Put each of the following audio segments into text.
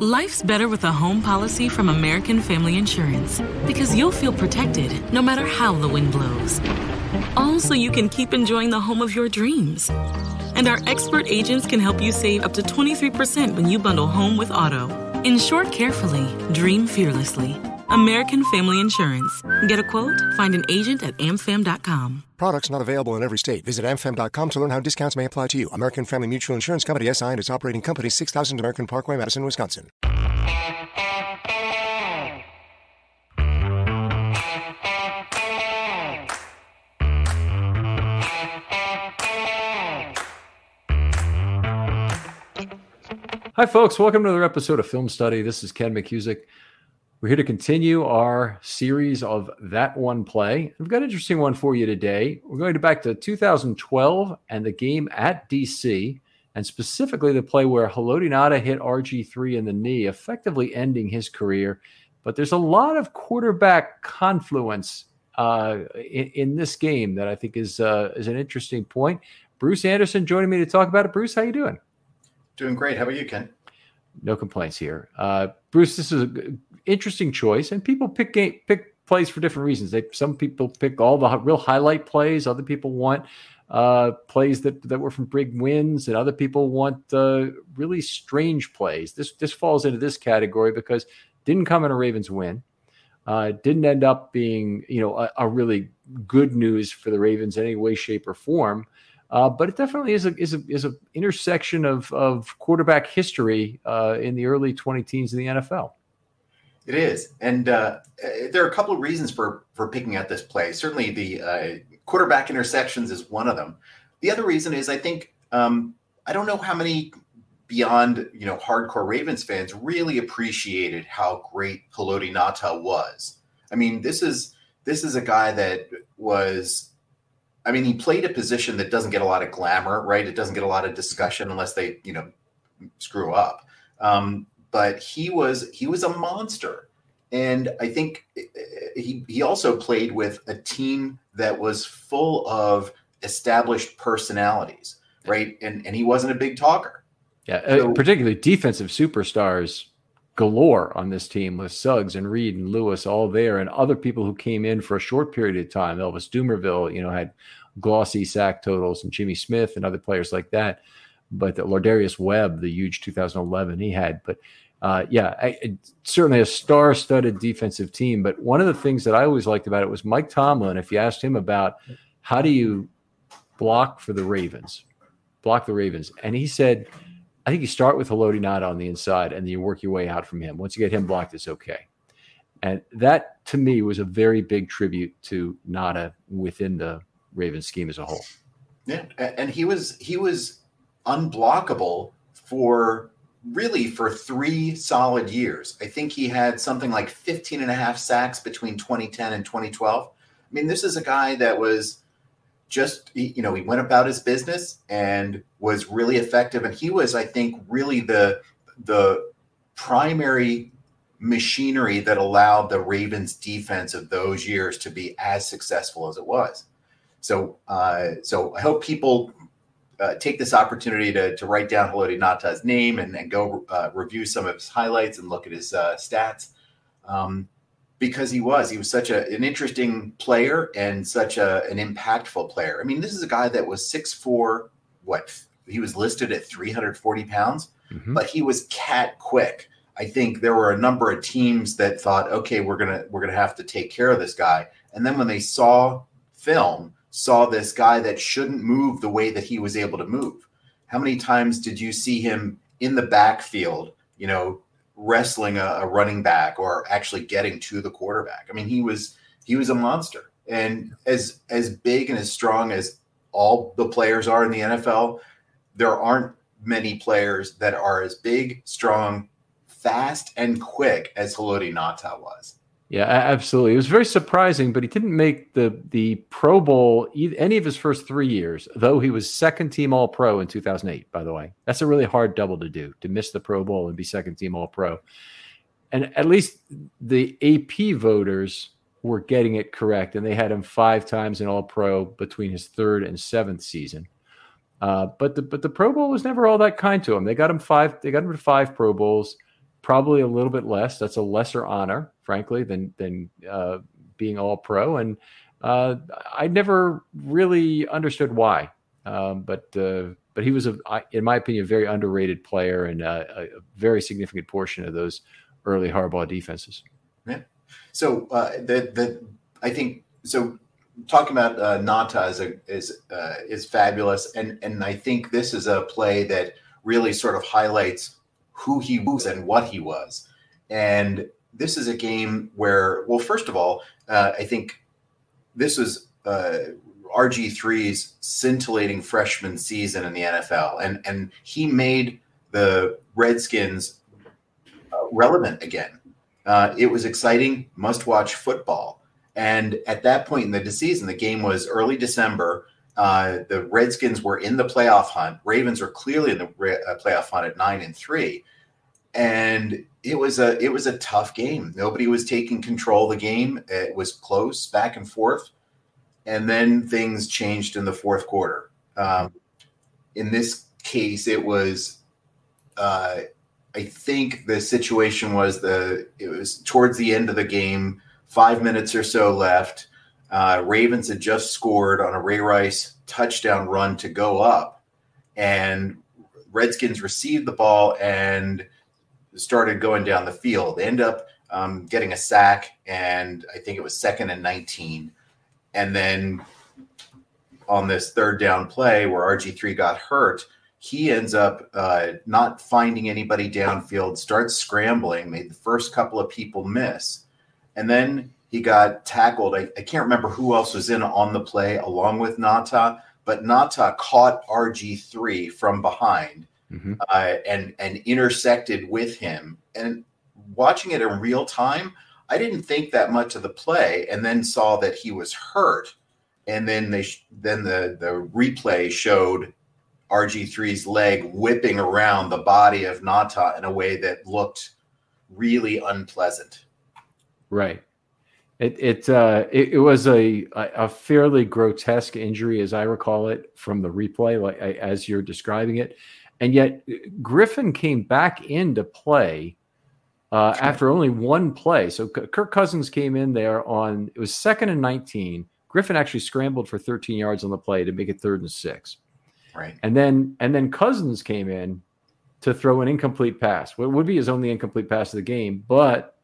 Life's better with a home policy from American Family Insurance because you'll feel protected no matter how the wind blows. All so you can keep enjoying the home of your dreams. And our expert agents can help you save up to 23% when you bundle home with auto. Insure carefully, dream fearlessly. American Family Insurance. Get a quote? Find an agent at amfam.com. Products not available in every state. Visit amfam.com to learn how discounts may apply to you. American Family Mutual Insurance Company, SI, and its operating company, 6000 American Parkway, Madison, Wisconsin. Hi, folks. Welcome to another episode of Film Study. This is Ken McCusick. We're here to continue our series of That One Play. We've got an interesting one for you today. We're going back to 2012 and the game at DC, and specifically the play where Haloti Ngata hit RG3 in the knee, effectively ending his career. But there's a lot of quarterback confluence in this game that I think is an interesting point. Bruce Anderson joining me to talk about it. Bruce, how you doing? Doing great. How about you, Ken? No complaints here. Bruce, this is an interesting choice, and people pick plays for different reasons. Some people pick all the real highlight plays. Other people want plays that were from big wins, and other people want really strange plays. This falls into this category because it didn't come in a Ravens win. Didn't end up being a really good news for the Ravens in any way, shape, or form. But it definitely is a intersection of quarterback history in the early 20 teens in the NFL. It is, and there are a couple of reasons for picking out this play. Certainly, the quarterback intersections is one of them. The other reason is I think I don't know how many beyond hardcore Ravens fans really appreciated how great Haloti Ngata was. I mean, this is a guy that was. I mean, he played a position that doesn't get a lot of glamour, right? It doesn't get a lot of discussion unless they, screw up. But he was a monster. And I think he also played with a team that was full of established personalities, right? And he wasn't a big talker. Yeah, so, particularly defensive superstars galore on this team with Suggs and Reed and Lewis all there, and other people who came in for a short period of time. Elvis Dumervil, had glossy sack totals, and Jimmy Smith and other players like that. But Lardarius Webb, the huge 2011 he had. But certainly a star-studded defensive team. But one of the things that I always liked about it was Mike Tomlin. If you asked him about how do you block the Ravens, and he said, I think you start with Haloti Ngata on the inside, and then you work your way out from him. Once you get him blocked, it's okay. And that, to me, was a very big tribute to Ngata within the Ravens scheme as a whole. Yeah, and he was unblockable for 3 solid years. I think he had something like 15 and a half sacks between 2010 and 2012. I mean, this is a guy that was just, he went about his business and was really effective. And he was, I think, really the primary machinery that allowed the Ravens defense of those years to be as successful as it was. So I hope people take this opportunity to write down Haloti Ngata's name and go review some of his highlights and look at his stats. Because he was such an interesting player and such an impactful player. I mean, this is a guy that was 6'4", he was listed at 340 pounds, but he was cat quick. I think there were a number of teams that thought, okay, we're gonna have to take care of this guy. And then when they saw this guy that shouldn't move the way that he was able to move. How many times did you see him in the backfield, wrestling a running back or actually getting to the quarterback? I mean, he was a monster. And as big and as strong as all the players are in the NFL, there aren't many players that are as big, strong, fast, and quick as Haloti Ngata was. Yeah, absolutely. It was very surprising, but he didn't make the Pro Bowl any of his first 3 years, though he was second-team All-Pro in 2008, by the way. That's a really hard double to do, to miss the Pro Bowl and be second-team All-Pro. And at least the AP voters were getting it correct, and they had him 5 times in All-Pro between his third and seventh season. But the Pro Bowl was never all that kind to him. They got him to 5 Pro Bowls. probably a little bit less. That's a lesser honor, frankly, than being all pro. And I never really understood why. But he was, in my opinion, a very underrated player and a very significant portion of those early Harbaugh defenses. Yeah. So I think so. Talking about Ngata is fabulous, and I think this is a play that really sort of highlights who he was and what he was. And this is a game where, well, first of all, I think this was RG3's scintillating freshman season in the NFL, and he made the Redskins relevant again. It was exciting, must-watch football. And at that point in the season, the game was early December. The Redskins were in the playoff hunt. Ravens were clearly in the playoff hunt at 9-3. And it was a tough game. Nobody was taking control of the game. It was close, back and forth. And then things changed in the fourth quarter. In this case, it was I think the situation was it was towards the end of the game, 5 minutes or so left. Ravens had just scored on a Ray Rice touchdown run to go up, and Redskins received the ball and started going down the field. They ended up getting a sack, and I think it was 2nd and 19. And then on this third down play where RG3 got hurt, he ends up not finding anybody downfield, starts scrambling, made the first couple of people miss. And then he got tackled. I can't remember who else was in on the play along with Ngata, but Ngata caught RG3 from behind and intersected with him. And watching it in real time, I didn't think that much of the play, and then saw that he was hurt. And then the replay showed RG3's leg whipping around the body of Ngata in a way that looked really unpleasant. Right. It was a fairly grotesque injury, as I recall it, from the replay, as you're describing it. And yet Griffin came back into play after only one play. So Kirk Cousins came in there it was 2nd and 19. Griffin actually scrambled for 13 yards on the play to make it 3rd and 6. Right. And then Cousins came in to throw an incomplete pass. What would be his only incomplete pass of the game, but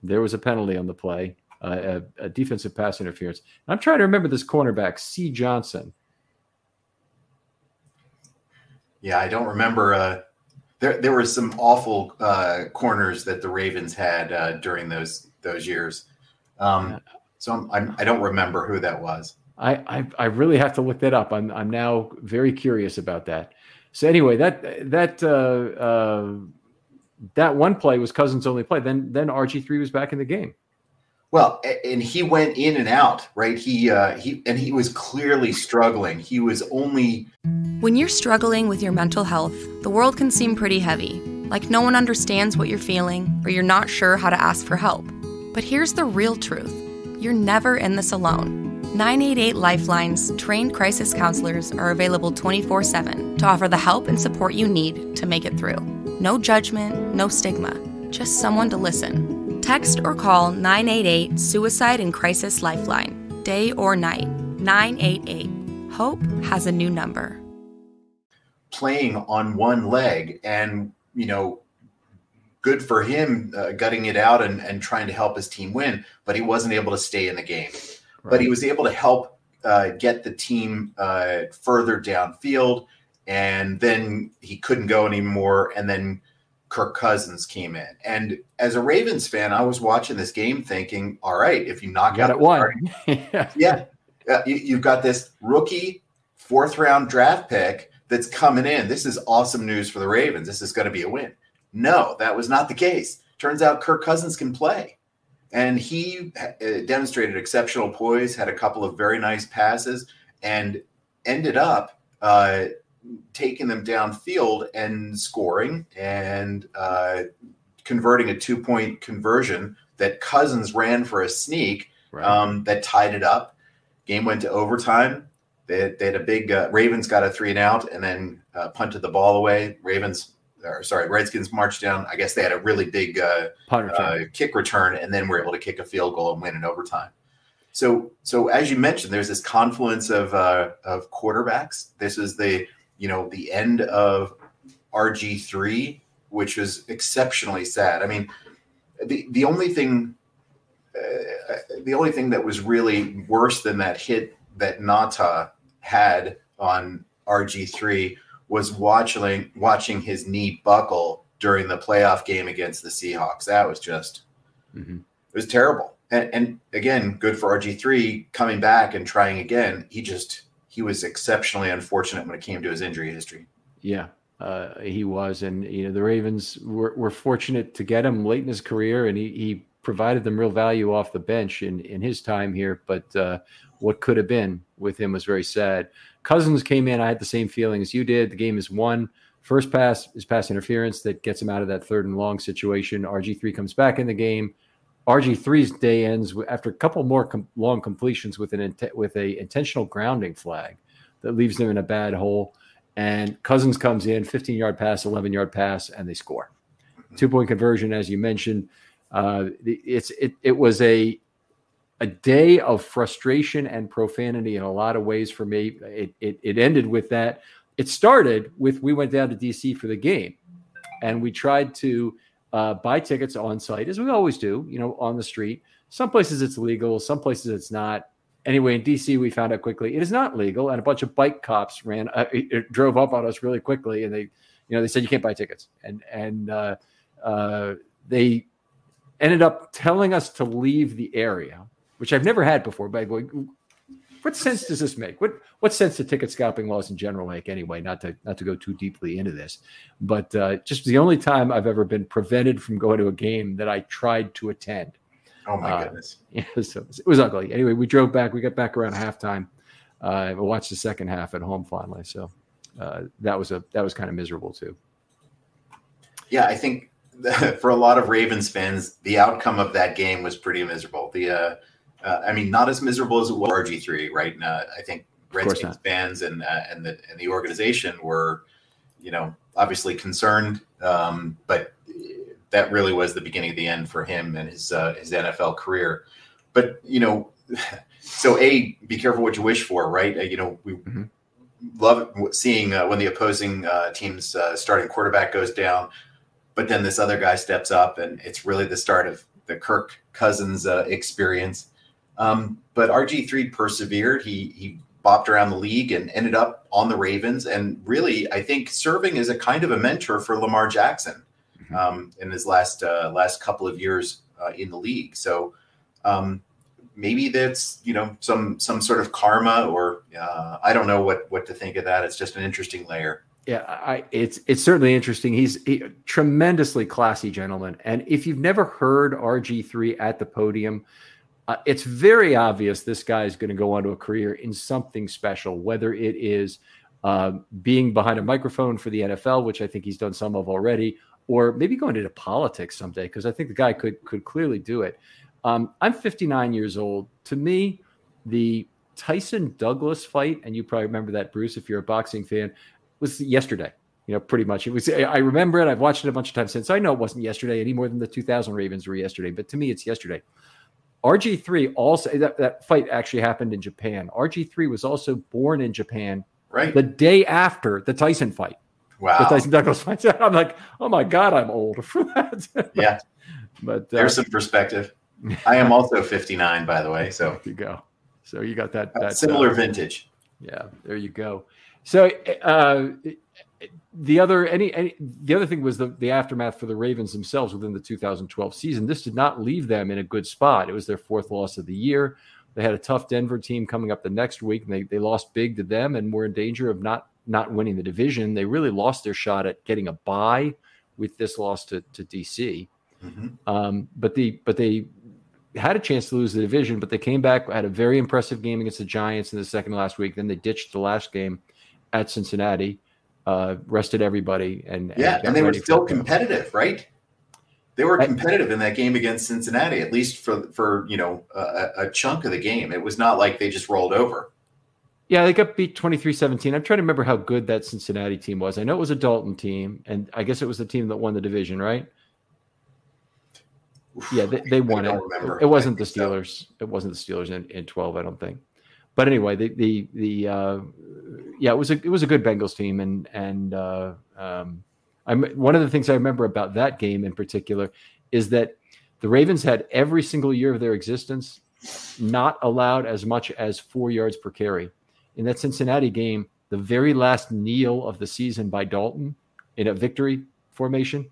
there was a penalty on the play, a defensive pass interference. And I'm trying to remember this cornerback, C. Johnson. Yeah, I don't remember. There were some awful corners that the Ravens had during those years. So I don't remember who that was. I really have to look that up. I'm now very curious about that. So anyway, that one play was Cousins' only play. Then RG3 was back in the game. Well, and he went in and out, right? He was clearly struggling. He was only. When you're struggling with your mental health, the world can seem pretty heavy, like no one understands what you're feeling, or you're not sure how to ask for help. But here's the real truth. You're never in this alone. 988 Lifeline's trained crisis counselors are available 24/7 to offer the help and support you need to make it through. No judgment, no stigma, just someone to listen. Text or call 988 Suicide and Crisis Lifeline, day or night. 988. Hope has a new number. Playing on one leg, and good for him gutting it out and trying to help his team win, but he wasn't able to stay in the game. Right. But he was able to help get the team further downfield, and then he couldn't go anymore, and then Kirk Cousins came in. And as a Ravens fan, I was watching this game thinking, all right, if you knock out one. You've got this rookie 4th-round draft pick that's coming in. This is awesome news for the Ravens. This is going to be a win. No, that was not the case. Turns out Kirk Cousins can play. And he demonstrated exceptional poise, had a couple of very nice passes, and ended up taking them downfield and scoring and converting a 2-point conversion that Cousins ran for a sneak that tied it up. Game went to overtime. They had a big Ravens got a 3-and-out and then punted the ball away. Ravens Redskins marched down. I guess they had a really big kick return, and then were able to kick a field goal and win in overtime. So as you mentioned, there's this confluence of quarterbacks. This is the end of RG3, which was exceptionally sad. I mean, the only thing that was really worse than that hit that Ngata had on RG3 was watching his knee buckle during the playoff game against the Seahawks. That was just, it was terrible. And again, good for RG3 coming back and trying again. He was exceptionally unfortunate when it came to his injury history. Yeah, he was. And, the Ravens were fortunate to get him late in his career, and he provided them real value off the bench in his time here. But what could have been with him was very sad. Cousins came in. I had the same feeling as you did. The game is won. First pass is pass interference that gets him out of that 3rd and long situation. RG3 comes back in the game. RG3's day ends after a couple more long completions with a intentional grounding flag that leaves them in a bad hole. And Cousins comes in, 15-yard pass, 11-yard pass, and they score. 2-point conversion, as you mentioned. It was a day of frustration and profanity in a lot of ways for me. It ended with that. It started with, we went down to DC for the game, and we tried to buy tickets on site, as we always do, on the street. Some places it's legal, some places it's not. Anyway, in DC, we found out quickly it is not legal, and a bunch of bike cops drove up on us really quickly, and they said you can't buy tickets, and they ended up telling us to leave the area, which I've never had before. By going, what sense does this make? What sense do ticket scalping laws in general make anyway? Not to go too deeply into this, but just the only time I've ever been prevented from going to a game that I tried to attend. Oh my goodness! Yeah, so it was ugly. Anyway, we drove back. We got back around halftime. We watched the second half at home finally. So that was kind of miserable too. Yeah, I think for a lot of Ravens fans, the outcome of that game was pretty miserable. Not as miserable as it was RG3, right? I think Redskins fans and the organization were, obviously concerned, but that really was the beginning of the end for him and his NFL career. But so be careful what you wish for, right? We love seeing when the opposing team's starting quarterback goes down, but then this other guy steps up, and it's really the start of the Kirk Cousins experience. But RG3 persevered. He bopped around the league and ended up on the Ravens, and really, I think, serving as a kind of a mentor for Lamar Jackson in his last couple of years in the league. So maybe that's some sort of karma, or I don't know what to think of that. It's just an interesting layer. Yeah, it's certainly interesting. He's a tremendously classy gentleman, and if you've never heard RG3 at the podium, it's very obvious this guy is going to go on to a career in something special, whether it is being behind a microphone for the NFL, which I think he's done some of already, or maybe going into politics someday, because I think the guy could clearly do it. I'm 59 years old. To me, the Tyson Douglas fight, and you probably remember that, Bruce, if you're a boxing fan, was yesterday. Pretty much. It was. I remember it. I've watched it a bunch of times since. I know it wasn't yesterday any more than the 2000 Ravens were yesterday, but to me, it's yesterday. RG3 also, that fight actually happened in Japan. RG3 was also born in Japan, right, the day after the Tyson fight. Wow. The Tyson Douglas fight. I'm like, oh my God, I'm old for that. Yeah. But there's some perspective. I am also 59, by the way. So there you go. So you got that similar vintage. Yeah, there you go. So the other thing was the aftermath for the Ravens themselves within the 2012 season. This did not leave them in a good spot. It was their 4th loss of the year. They had a tough Denver team coming up the next week, and they lost big to them and were in danger of not winning the division. They really lost their shot at getting a bye with this loss to DC. Mm-hmm. But they had a chance to lose the division, but they came back, had a very impressive game against the Giants in the second last week. Then they ditched the last game at Cincinnati, rested everybody, and they were still competitive, right? They were competitive in that game against Cincinnati, at least for a chunk of the game. It was not like they just rolled over. Yeah, they got beat 23-17. I'm trying to remember how good that Cincinnati team was. I know it was a Dalton team, and I guess it was the team that won the division, right? Yeah, they won it. It wasn't the Steelers. So. It wasn't the Steelers in 12, I don't think. But anyway, it was a good Bengals team, and one of the things I remember about that game in particular is that the Ravens had every single year of their existence not allowed as much as 4 yards per carry. In that Cincinnati game, the very last kneel of the season by Dalton in a victory formation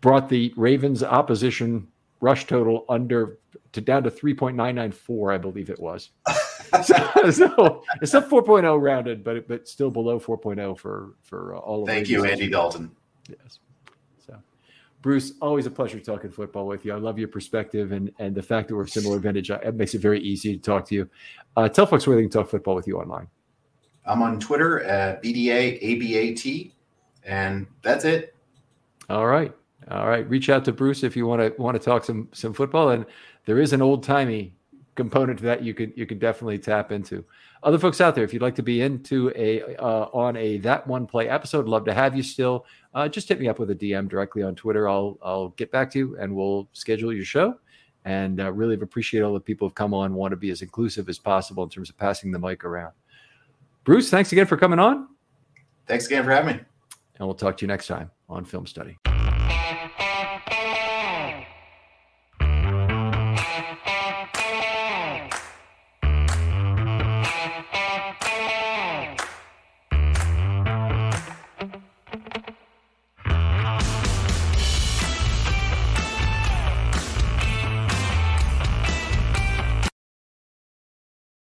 brought the Ravens opposition rush total down to 3.994, I believe it was. so it's not 4.0 rounded, but still below 4.0 for all of. Thank you, Andy Dalton. Yes. So, Bruce, always a pleasure talking football with you. I love your perspective and the fact that we're of similar vintage. It makes it very easy to talk to you. Tell folks where they can talk football with you online. I'm on Twitter at BDAABAT, and that's it. All right. Reach out to Bruce if you want to talk some football, and there is an old timey component to that you could definitely tap into. Other folks out there, if you'd like to be into on a That One Play episode, love to have you still. Just hit me up with a DM directly on Twitter. I'll get back to you and we'll schedule your show. And really appreciate all the people who've come on, want to be as inclusive as possible in terms of passing the mic around. Bruce, thanks again for coming on. Thanks again for having me. And we'll talk to you next time on Film Study.